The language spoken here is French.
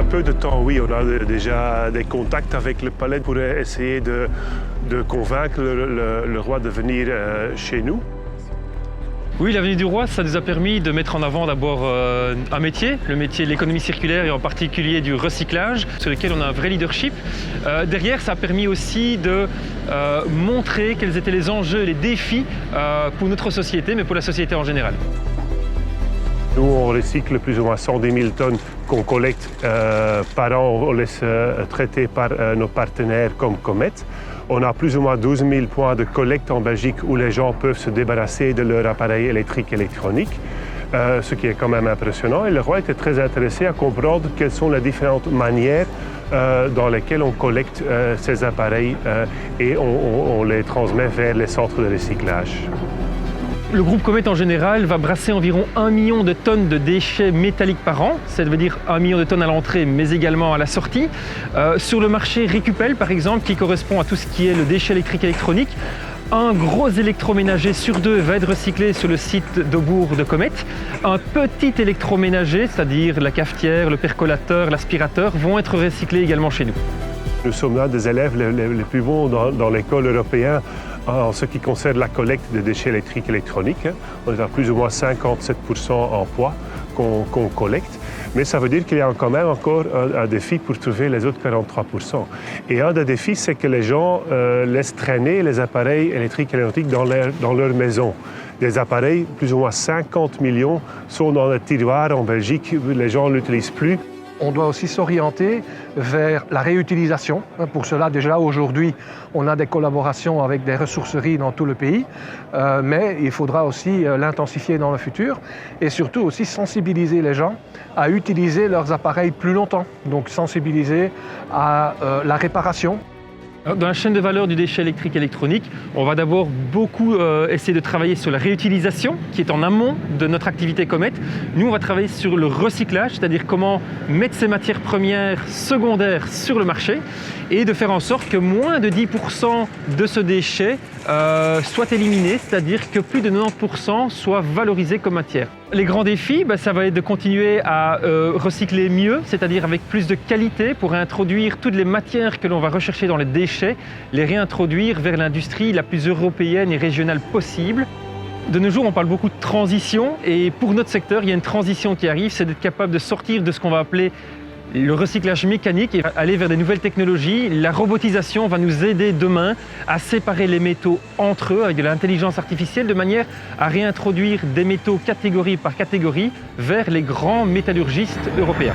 peu de temps, oui, on a déjà des contacts avec le palais pour essayer de convaincre le roi de venir chez nous. Oui, la venue du roi, ça nous a permis de mettre en avant d'abord un métier, le métier de l'économie circulaire et en particulier du recyclage, sur lequel on a un vrai leadership. Derrière, ça a permis aussi de montrer quels étaient les enjeux et les défis pour notre société, mais pour la société en général. Nous, on recycle plus ou moins 110 000 tonnes qu'on collecte par an. On laisse traiter par nos partenaires comme Comet. On a plus ou moins 12 000 points de collecte en Belgique où les gens peuvent se débarrasser de leur appareil électrique électronique, ce qui est quand même impressionnant. Et le roi était très intéressé à comprendre quelles sont les différentes manières dans lesquelles on collecte ces appareils et on les transmet vers les centres de recyclage. Le groupe Comet en général va brasser environ 1 million de tonnes de déchets métalliques par an. Ça veut dire 1 million de tonnes à l'entrée, mais également à la sortie. Sur le marché Récupel, par exemple, qui correspond à tout ce qui est le déchet électrique électronique, un gros électroménager sur 2 va être recyclé sur le site d'Aubourg de Comet. Un petit électroménager, c'est-à-dire la cafetière, le percolateur, l'aspirateur, vont être recyclés également chez nous. Nous sommes l'un des élèves les plus bons dans l'école européenne en ce qui concerne la collecte des déchets électriques électroniques. On est à plus ou moins 57% en poids qu'on collecte. Mais ça veut dire qu'il y a quand même encore un défi pour trouver les autres 43%. Et un des défis, c'est que les gens laissent traîner les appareils électriques et électroniques dans leur maison. Des appareils, plus ou moins 50 millions, sont dans les tiroirs en Belgique. Les gens ne l'utilisent plus. On doit aussi s'orienter vers la réutilisation. Pour cela, déjà aujourd'hui, on a des collaborations avec des ressourceries dans tout le pays, mais il faudra aussi l'intensifier dans le futur et surtout aussi sensibiliser les gens à utiliser leurs appareils plus longtemps. Donc sensibiliser à la réparation. Dans la chaîne de valeur du déchet électrique électronique, on va d'abord beaucoup essayer de travailler sur la réutilisation, qui est en amont de notre activité Comet. Nous, on va travailler sur le recyclage, c'est-à-dire comment mettre ces matières premières secondaires sur le marché et de faire en sorte que moins de 10% de ce déchet soit éliminé, c'est-à-dire que plus de 90% soit valorisé comme matière. Les grands défis, ça va être de continuer à recycler mieux, c'est-à-dire avec plus de qualité pour réintroduire toutes les matières que l'on va rechercher dans les déchets, les réintroduire vers l'industrie la plus européenne et régionale possible. De nos jours, on parle beaucoup de transition et pour notre secteur, il y a une transition qui arrive, c'est d'être capable de sortir de ce qu'on va appeler le recyclage mécanique et aller vers des nouvelles technologies. La robotisation va nous aider demain à séparer les métaux entre eux avec de l'intelligence artificielle de manière à réintroduire des métaux catégorie par catégorie vers les grands métallurgistes européens.